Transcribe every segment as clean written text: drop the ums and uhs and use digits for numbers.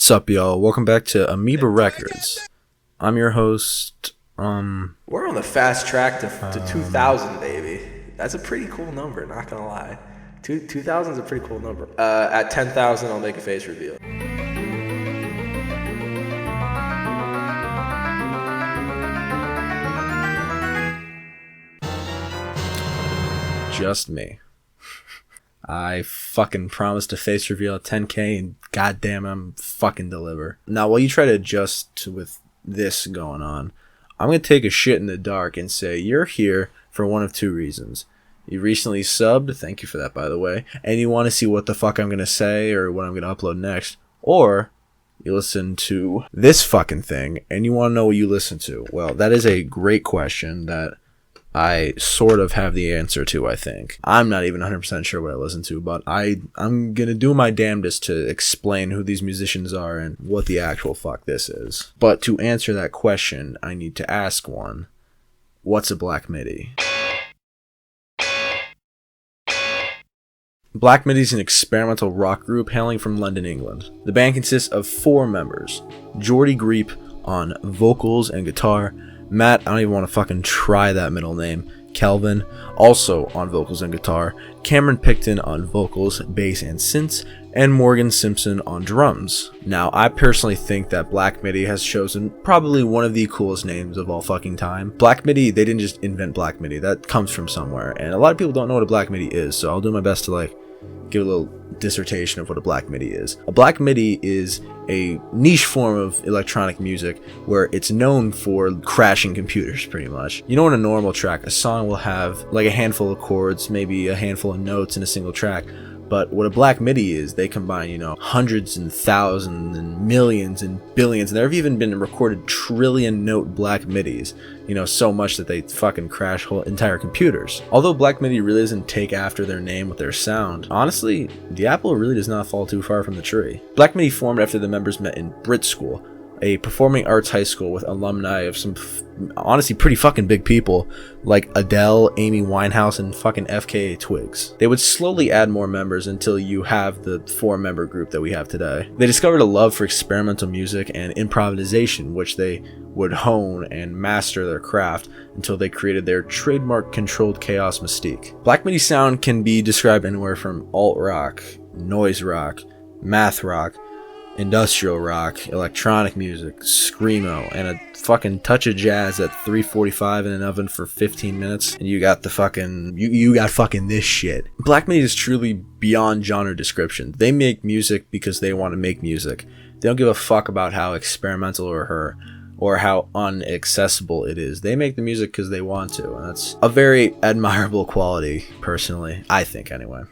What's up, y'all? Welcome back to Amoeba Records. I'm your host. We're on the fast track to 2,000, baby. That's a pretty cool number, not gonna lie. 2,000 is a pretty cool number. At 10,000, I'll make a face reveal. Just me. I fucking promised a face reveal at 10K and goddamn I'm fucking deliver. Now while you try to adjust with this going on, I'm gonna take a shit in the dark and say you're here for one of two reasons. You recently subbed, thank you for that by the way, and you want to see what the fuck I'm gonna say or what I'm gonna upload next, or you listen to this fucking thing and you want to know what you listen to. Well, that is a great question that I sort of have the answer to, I think. I'm not even 100% sure what I listen to, but I'm gonna do my damnedest to explain who these musicians are and what the actual fuck this is. But to answer that question, I need to ask one. What's a black midi? Black Midi is an experimental rock group hailing from London, England. The band consists of 4 members. Jordy Greep on vocals and guitar, Matt, I don't even want to fucking try that middle name, Kelvin, also on vocals and guitar, Cameron Picton on vocals, bass, and synths, and Morgan Simpson on drums. Now, I personally think that Black Midi has chosen probably one of the coolest names of all fucking time. Black Midi, they didn't just invent Black Midi, that comes from somewhere, and a lot of people don't know what a Black Midi is, so I'll do my best to give a little dissertation of what a black midi is. A black midi is a niche form of electronic music where it's known for crashing computers pretty much. You know, in a normal track, a song will have like a handful of chords, maybe a handful of notes in a single track. But what a black midi is, they combine, hundreds and thousands and millions and billions. And there have even been recorded trillion note black midis, so much that they fucking crash whole entire computers. Although black midi really doesn't take after their name with their sound, honestly, the apple really does not fall too far from the tree. Black midi formed after the members met in Brit School, a performing arts high school with alumni of some honestly pretty fucking big people like Adele, Amy Winehouse, and fucking FKA Twigs. They would slowly add more members until you have the 4-member group that we have today. They discovered a love for experimental music and improvisation, which they would hone and master their craft until they created their trademark controlled chaos mystique. Black Midi sound can be described anywhere from alt rock, noise rock, math rock, industrial rock, electronic music, screamo, and a fucking touch of jazz at 345 in an oven for 15 minutes, and you got the fucking you got fucking this shit. Black Midi is truly beyond genre description. They make music because they want to make music. They don't give a fuck about how experimental or how unaccessible it is. They make the music because they want to, and that's a very admirable quality, personally, I think anyway.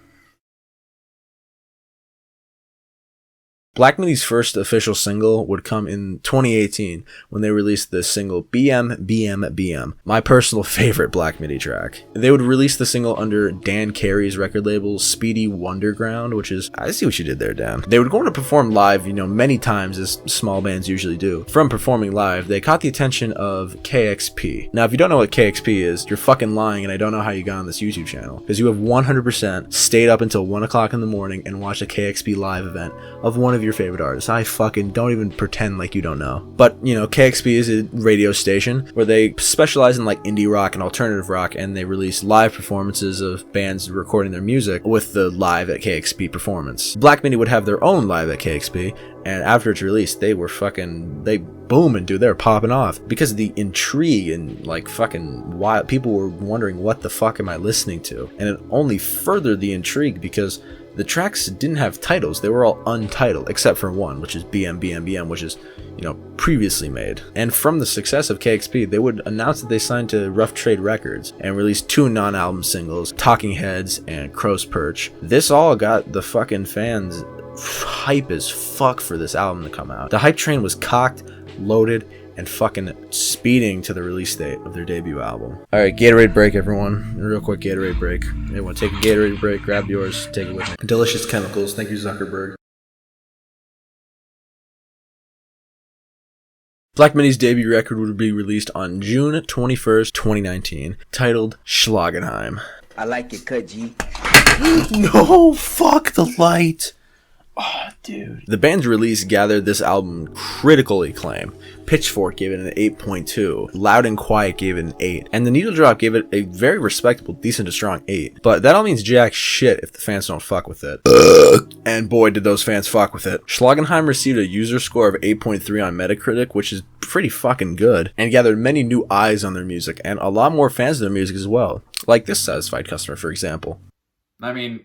Black Midi's first official single would come in 2018 when they released the single BM BM BM, my personal favorite Black Midi track. They would release the single under Dan Carey's record label Speedy Wonderground, which is, I see what you did there, Dan. They would go on to perform live, many times as small bands usually do. From performing live, they caught the attention of KXP. Now, if you don't know what KXP is, you're fucking lying, and I don't know how you got on this YouTube channel, because you have 100% stayed up until 1 o'clock in the morning and watched a KXP live event of one of your favorite artists. I fucking don't even pretend like you don't know. But, KXP is a radio station where they specialize in indie rock and alternative rock, and they release live performances of bands recording their music with the live at KXP performance. Black Midi would have their own live at KXP, and after it's released, they booming, dude. They're popping off because of the intrigue and fucking wild. People were wondering, what the fuck am I listening to? And it only furthered the intrigue because the tracks didn't have titles. They were all untitled, except for one, which is BM BM BM, which is, previously made. And from the success of KXP, they would announce that they signed to Rough Trade Records and released 2 non-album singles, Talking Heads and Crow's Perch. This all got the fucking fans hype as fuck for this album to come out. The hype train was cocked, loaded, and fucking speeding to the release date of their debut album. Alright, Gatorade break, everyone. A real quick Gatorade break. Everyone take a Gatorade break, grab yours, take it with me. Delicious chemicals, thank you Zuckerberg. Black Midi's debut record would be released on June 21st, 2019, titled Schlagenheim. I like your cut, G. No, fuck the light. Oh, dude. The band's release gathered this album critical acclaim. Pitchfork gave it an 8.2. Loud and Quiet gave it an 8. And The Needle Drop gave it a very respectable, decent to strong 8. But that all means jack shit if the fans don't fuck with it. And boy, did those fans fuck with it. Schlagenheim received a user score of 8.3 on Metacritic, which is pretty fucking good, and gathered many new eyes on their music, and a lot more fans of their music as well. Like this satisfied customer, for example. I mean,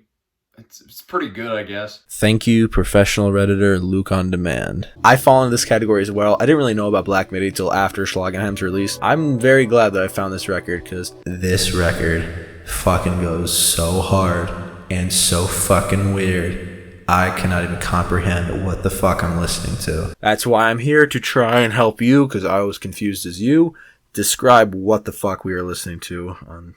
it's pretty good, I guess. Thank you, professional Redditor Luke on Demand. I fall into this category as well. I didn't really know about Black Midi till after Schlagenheim's release. I'm very glad that I found this record, because this record fucking goes so hard and so fucking weird. I cannot even comprehend what the fuck I'm listening to. That's why I'm here, to try and help you, because I was confused as you. Describe what the fuck we are listening to on...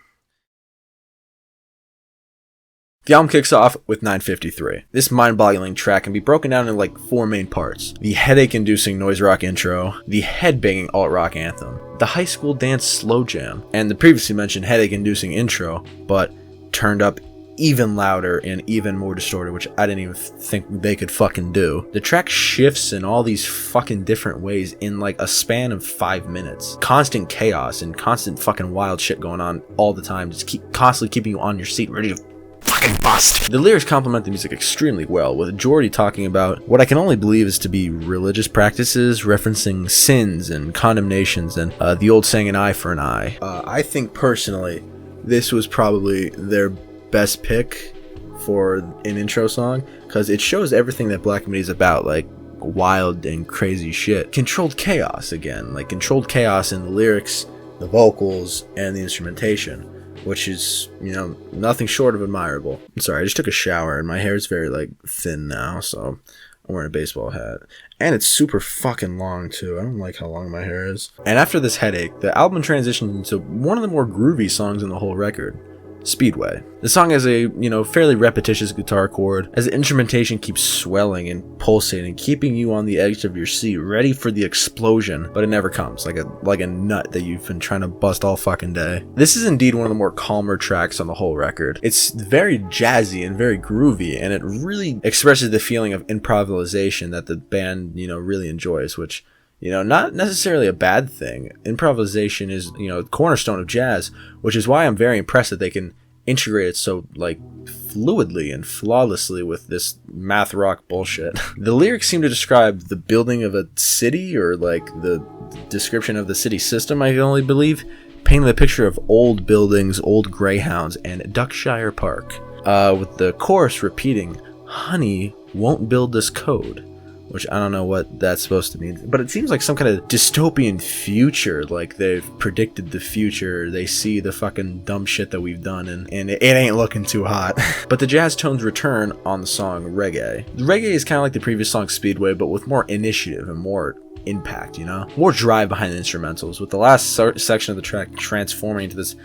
The album kicks off with 953. This mind-boggling track can be broken down into like 4 main parts. The headache-inducing noise rock intro, the head-banging alt-rock anthem, the high school dance slow jam, and the previously mentioned headache-inducing intro, but turned up even louder and even more distorted, which I didn't even think they could fucking do. The track shifts in all these fucking different ways in like a span of 5 minutes. Constant chaos and constant fucking wild shit going on all the time, just constantly keeping you on your seat, ready to fucking bust. The lyrics complement the music extremely well, with Jordy talking about what I can only believe is to be religious practices, referencing sins and condemnations, and the old saying, an eye for an eye. I think personally, this was probably their best pick for an intro song, because it shows everything that Black Midi is about, like wild and crazy shit. Controlled chaos again, like controlled chaos in the lyrics, the vocals, and the instrumentation, which is, you know, nothing short of admirable. I'm sorry, I just took a shower and my hair is very like thin now, so I'm wearing a baseball hat. And it's super fucking long too. I don't like how long my hair is. And after this headache, the album transitions into one of the more groovy songs in the whole record, Speedway. The song has a, you know, fairly repetitious guitar chord as the instrumentation keeps swelling and pulsating, keeping you on the edge of your seat, ready for the explosion, but it never comes, like a nut that you've been trying to bust all fucking day. This is indeed one of the more calmer tracks on the whole record. It's very jazzy and very groovy, and it really expresses the feeling of improvisation that the band, you know, really enjoys, which, you know, not necessarily a bad thing. Improvisation is, you know, the cornerstone of jazz, which is why I'm very impressed that they can integrate it so, like, fluidly and flawlessly with this math rock bullshit. The lyrics seem to describe the building of a city, or, like, the description of the city system, I can only believe, painting the picture of old buildings, old greyhounds, and Duckshire Park. With the chorus repeating, "Honey won't build this code," which I don't know what that's supposed to mean, but it seems like some kind of dystopian future, like they've predicted the future, they see the fucking dumb shit that we've done, and it ain't looking too hot. But the jazz tones return on the song Reggae. The reggae is kind of like the previous song Speedway, but with more initiative and more impact, you know? More drive behind the instrumentals, with the last section of the track transforming into this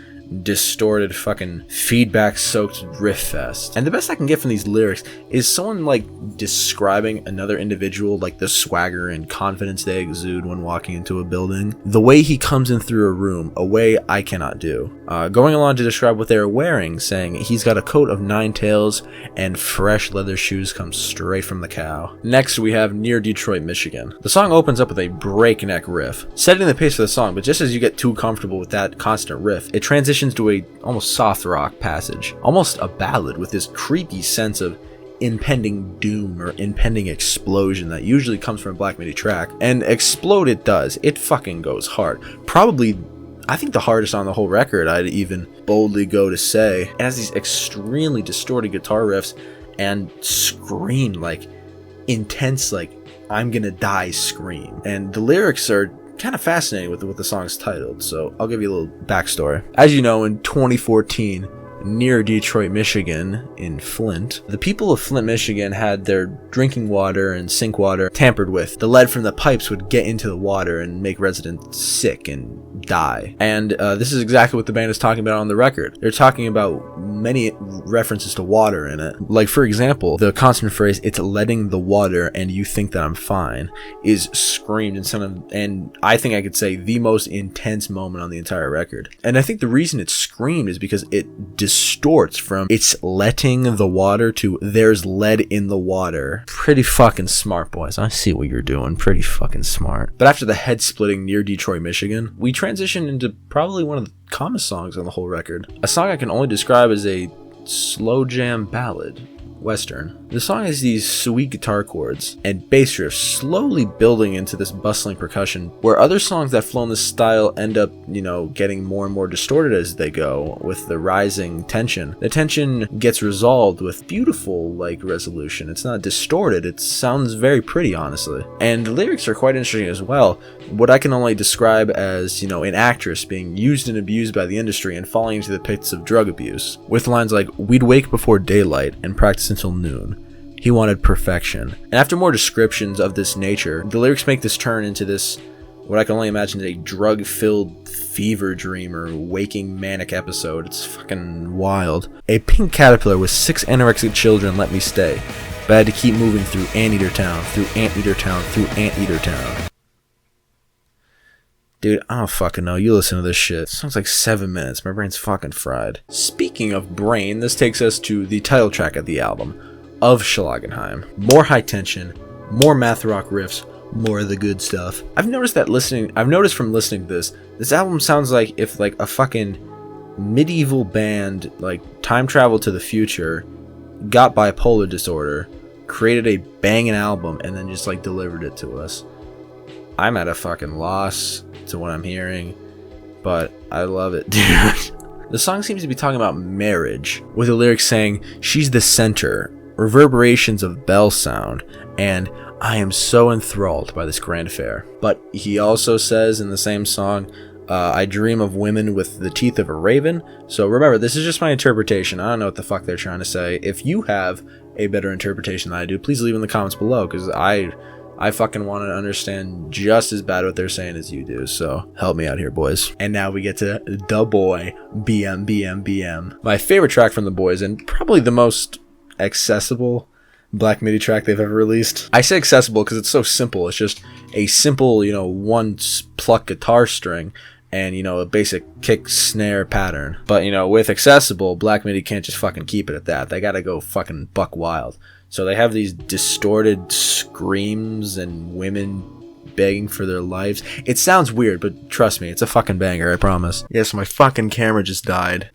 distorted fucking feedback soaked riff fest. And the best I can get from these lyrics is someone like describing another individual, like the swagger and confidence they exude when walking into a building, the way he comes in through a room, a way I cannot do. Going along to describe what they're wearing, saying he's got a coat of 9 tails and fresh leather shoes come straight from the cow. Next we have Near Detroit, Michigan. The song opens up with a breakneck riff, setting the pace for the song, but just as you get too comfortable with that constant riff, it transitions to a almost soft rock passage, almost a ballad, with this creepy sense of impending doom or impending explosion that usually comes from a Black Midi track. And explode it does. It fucking goes hard. Probably, I think, the hardest on the whole record, I'd even boldly go to say. It has these extremely distorted guitar riffs and scream, like intense, like I'm gonna die scream. And the lyrics are kind of fascinating with what the song's titled, so I'll give you a little backstory. As you know, in 2014, near Detroit, Michigan, in Flint, the people of Flint, Michigan had their drinking water and sink water tampered with. The lead from the pipes would get into the water and make residents sick and die. And this is exactly what the band is talking about on the record. They're talking about many references to water in it. Like, for example, the constant phrase, "It's letting the water and you think that I'm fine," is screamed in some of, and I think I could say, the most intense moment on the entire record. And I think the reason it's screamed is because it distorts from "it's letting the water" to "there's lead in the water." Pretty fucking smart, boys. I see what you're doing. Pretty fucking smart. But after the head splitting "Near Detroit, Michigan," we transition into probably one of the calmest songs on the whole record. A song I can only describe as a slow jam ballad. Western. The song has these sweet guitar chords and bass riffs slowly building into this bustling percussion, where other songs that flow in this style end up, getting more and more distorted as they go with the rising tension. The tension gets resolved with beautiful, resolution. It's not distorted. It sounds very pretty, honestly. And the lyrics are quite interesting as well. What I can only describe as, an actress being used and abused by the industry and falling into the pits of drug abuse. With lines like, "We'd wake before daylight and practice until noon. He wanted perfection." And after more descriptions of this nature, the lyrics make this turn into this, what I can only imagine is a drug-filled fever dream or waking manic episode. It's fucking wild. "A pink caterpillar with 6 anorexic children let me stay, but I had to keep moving through Anteater Town, through Anteater Town, through Anteater Town." Dude, I don't fucking know. You listen to this shit. It sounds like 7 minutes. My brain's fucking fried. Speaking of brain, this takes us to the title track of the album, of Schlagenheim. More high tension, more math rock riffs, more of the good stuff. I've noticed from listening to this album sounds like if a fucking medieval band, time travel to the future, got bipolar disorder, created a banging album, and then just delivered it to us. I'm at a fucking loss to what I'm hearing, but I love it, dude. The song seems to be talking about marriage, with the lyrics saying, "She's the center, reverberations of bell sound, and I am so enthralled by this grand affair." But he also says in the same song, "I dream of women with the teeth of a raven." So remember, this is just my interpretation. I don't know what the fuck they're trying to say. If you have a better interpretation than I do, please leave in the comments below, because I fucking want to understand just as bad what they're saying as you do, so help me out here, boys. And now we get to Da Boy, BM, BM, BM. My favorite track from The Boys, and probably the most accessible Black MIDI track they've ever released. I say accessible because it's so simple. It's just a simple, one pluck guitar string and, a basic kick snare pattern. But, with accessible, Black MIDI can't just fucking keep it at that. They gotta go fucking buck wild. So they have these distorted screams and women begging for their lives. It sounds weird, but trust me, it's a fucking banger, I promise. Yes, my fucking camera just died.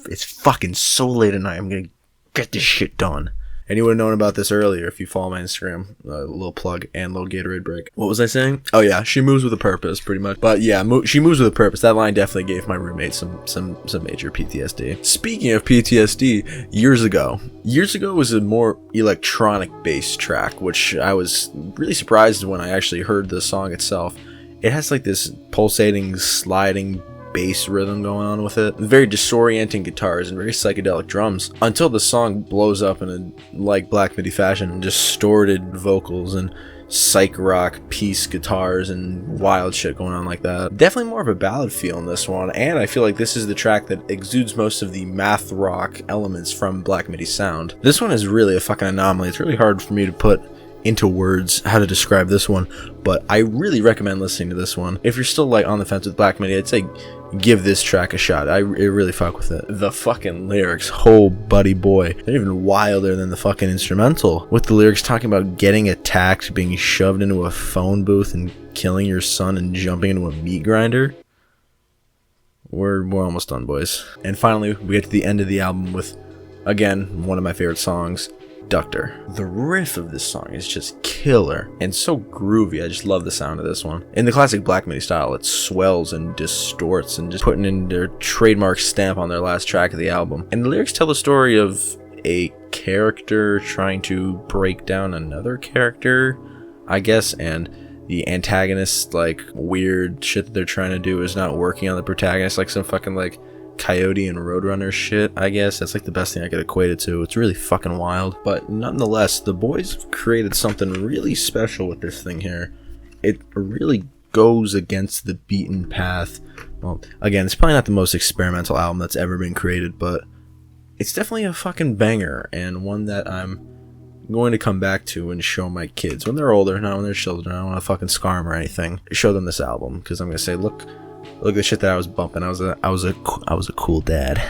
It's fucking so late at night. I'm gonna get this shit done. And you would have known about this earlier if you follow my Instagram. A little plug and little Gatorade break. What was I saying? Oh yeah, she moves with a purpose, pretty much. But yeah, she moves with a purpose. That line definitely gave my roommate some major PTSD. Speaking of PTSD, years ago was a more electronic bass track, which I was really surprised when I actually heard the song itself. It has this pulsating, sliding bass rhythm going on with it, very disorienting guitars and very psychedelic drums, until the song blows up in a Black MIDI fashion, distorted vocals and psych rock piece guitars and wild shit going on like that. Definitely more of a ballad feel in this one, and I feel like this is the track that exudes most of the math rock elements from Black MIDI sound. This one is really a fucking anomaly. It's really hard for me to put into words how to describe this one, but I really recommend listening to this one. If you're still on the fence with Black MIDI, I'd say give this track a shot. It really fuck with it. The fucking lyrics, oh buddy boy, they're even wilder than the fucking instrumental, with the lyrics talking about getting attacked, being shoved into a phone booth and killing your son and jumping into a meat grinder. We're almost done, boys. And finally, we get to the end of the album with, again, one of my favorite songs, Ductor. The riff of this song is just killer and so groovy. I just love the sound of this one. In the classic Black MIDI style, it swells and distorts and just putting in their trademark stamp on their last track of the album. And the lyrics tell the story of a character trying to break down another character, I guess, and the antagonist, weird shit that they're trying to do is not working on the protagonist, some fucking Coyote and Roadrunner shit, I guess. That's the best thing I could equate it to. It's really fucking wild. But nonetheless, the boys have created something really special with this thing here. It really goes against the beaten path. Well, again, it's probably not the most experimental album that's ever been created, but it's definitely a fucking banger, and one that I'm going to come back to and show my kids when they're older, not when they're children. I don't want to fucking scar them or anything. Show them this album, because I'm going to say, look at the shit that I was bumping. I was a cool dad.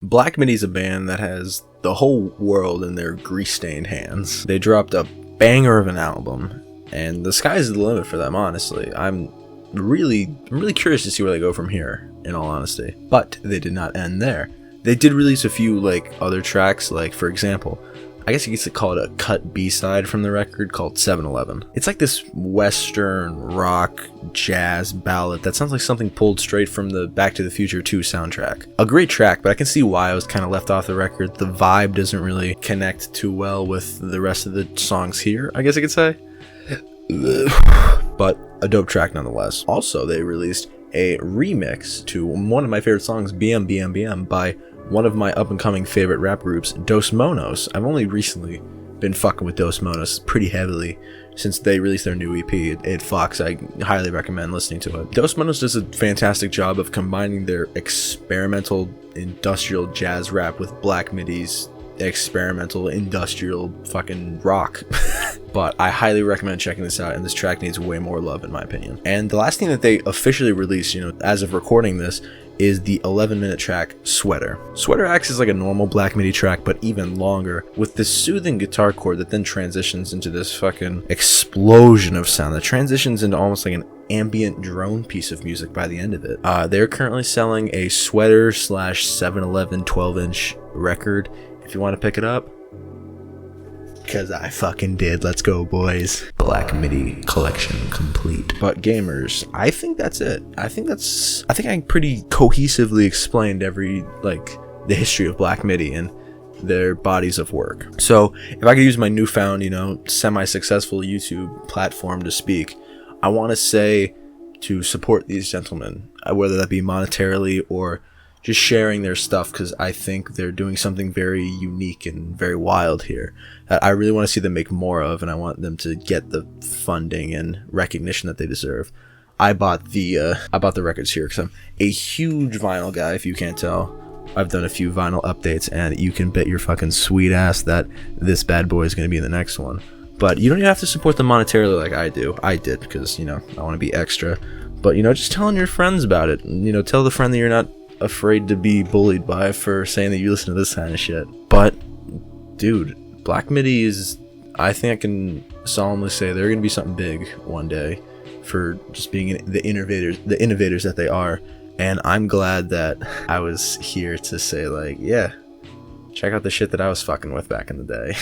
Black Midi's a band that has the whole world in their grease-stained hands. They dropped a banger of an album, and the sky's the limit for them, honestly. I'm really curious to see where they go from here, in all honesty. But they did not end there. They did release a few, like, other tracks, like, for example, I guess you could call it a cut B-side from the record called 7-Eleven. It's like this western rock jazz ballad that sounds like something pulled straight from the Back to the Future 2 soundtrack. A great track, but I can see why it was kind of left off the record. The vibe doesn't really connect too well with the rest of the songs here, I guess I could say. But a dope track nonetheless. Also, they released a remix to one of my favorite songs, BM BM BM, by one of my up-and-coming favorite rap groups, Dos Monos. I've only recently been fucking with Dos Monos pretty heavily since they released their new EP. It fucks. I highly recommend listening to it. Dos Monos does a fantastic job of combining their experimental industrial jazz rap with Black Midi's experimental industrial fucking rock. But I highly recommend checking this out, and this track needs way more love in my opinion. And the last thing that they officially released, as of recording this, is the 11-minute track Sweater. Sweater acts as like a normal Black Midi track, but even longer, with this soothing guitar chord that then transitions into this fucking explosion of sound that transitions into almost like an ambient drone piece of music by the end of it. They're currently selling a Sweater / 7-Eleven 12-inch record if you want to pick it up. Because I fucking did. Let's go, boys. Black Midi collection complete. But gamers, I think that's it. I think I pretty cohesively explained the history of Black Midi and their bodies of work. So if I could use my newfound, semi-successful YouTube platform to speak, I want to say to support these gentlemen, whether that be monetarily or just sharing their stuff, because I think they're doing something very unique and very wild here that I really want to see them make more of, and I want them to get the funding and recognition that they deserve. I bought the records here because I'm a huge vinyl guy, if you can't tell. I've done a few vinyl updates, and you can bet your fucking sweet ass that this bad boy is going to be in the next one. But you don't even have to support them monetarily like I do. I did because, I want to be extra. But, just telling your friends about it. Tell the friend that you're not afraid to be bullied by for saying that you listen to this kind of shit. But dude, Black Midi is, I think I can solemnly say they're gonna be something big one day for just being the innovators that they are. And I'm glad that I was here to say, like, yeah, check out the shit that I was fucking with back in the day.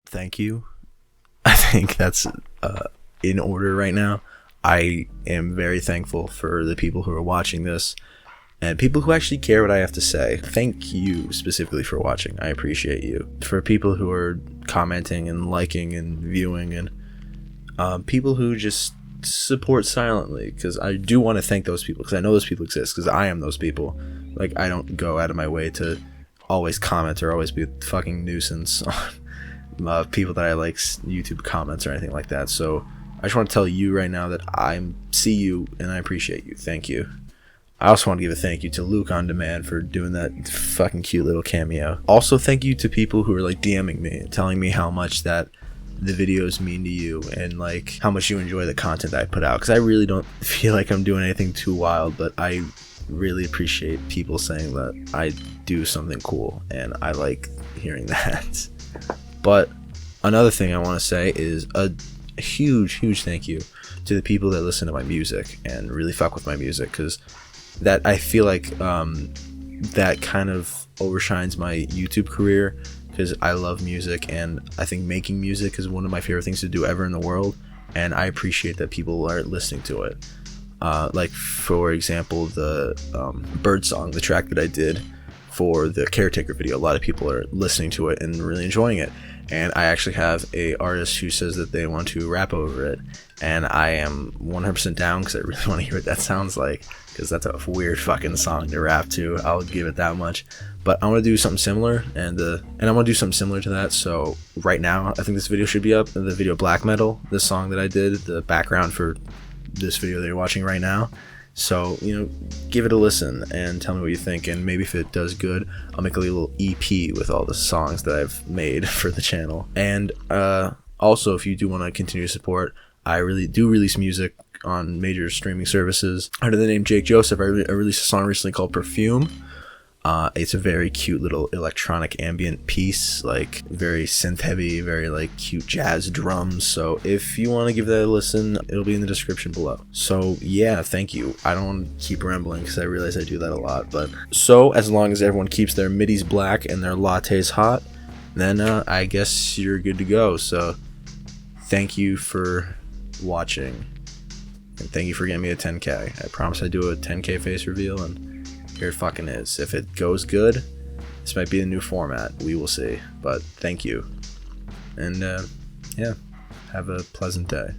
Thank you. I think that's in order right now. I am very thankful for the people who are watching this and people who actually care what I have to say. Thank you specifically for watching. I appreciate you. For people who are commenting and liking and viewing, and people who just support silently, because I do want to thank those people, because I know those people exist, because I am those people. Like, I don't go out of my way to always comment or always be a fucking nuisance on people that I like YouTube comments or anything like that. So I just want to tell you right now that I see you and I appreciate you. Thank you. I also want to give a thank you to Luke on Demand for doing that fucking cute little cameo. Also, thank you to people who are like DMing me, telling me how much that the videos mean to you and like how much you enjoy the content that I put out, because I really don't feel like I'm doing anything too wild, but I really appreciate people saying that I do something cool, and I like hearing that. But another thing I want to say is a huge thank you to the people that listen to my music and really fuck with my music, because that, I feel like that kind of overshines my YouTube career, because I love music and I think making music is one of my favorite things to do ever in the world, and I appreciate that people are listening to it. Like, for example, the Bird Song, the track that I did for the Caretaker video, a lot of people are listening to it and really enjoying it. And I actually have a artist who says that they want to rap over it, and I am 100% down, because I really want to hear what that sounds like, because that's a weird fucking song to rap to. I'll give it that much. But I want to do something similar, and I want to do something similar to that. So right now, I think this video should be up. The video Black Metal, the song that I did, the background for this video that you're watching right now. So, give it a listen and tell me what you think, and maybe if it does good, I'll make a little EP with all the songs that I've made for the channel. And also, if you do want to continue to support, I really do release music on major streaming services. Under the name Jake Joseph, I released a song recently called Perfume. It's a very cute little electronic ambient piece, like very synth heavy, very like cute jazz drums. So if you want to give that a listen, it'll be in the description below. So yeah, thank you. I don't want to keep rambling because I realize I do that a lot. But so as long as everyone keeps their midis black and their lattes hot, then I guess you're good to go. So thank you for watching. And thank you for getting me a 10K. I promise I do a 10K face reveal, and here it fucking is. If it goes good, this might be a new format. We will see. But thank you. And yeah, have a pleasant day.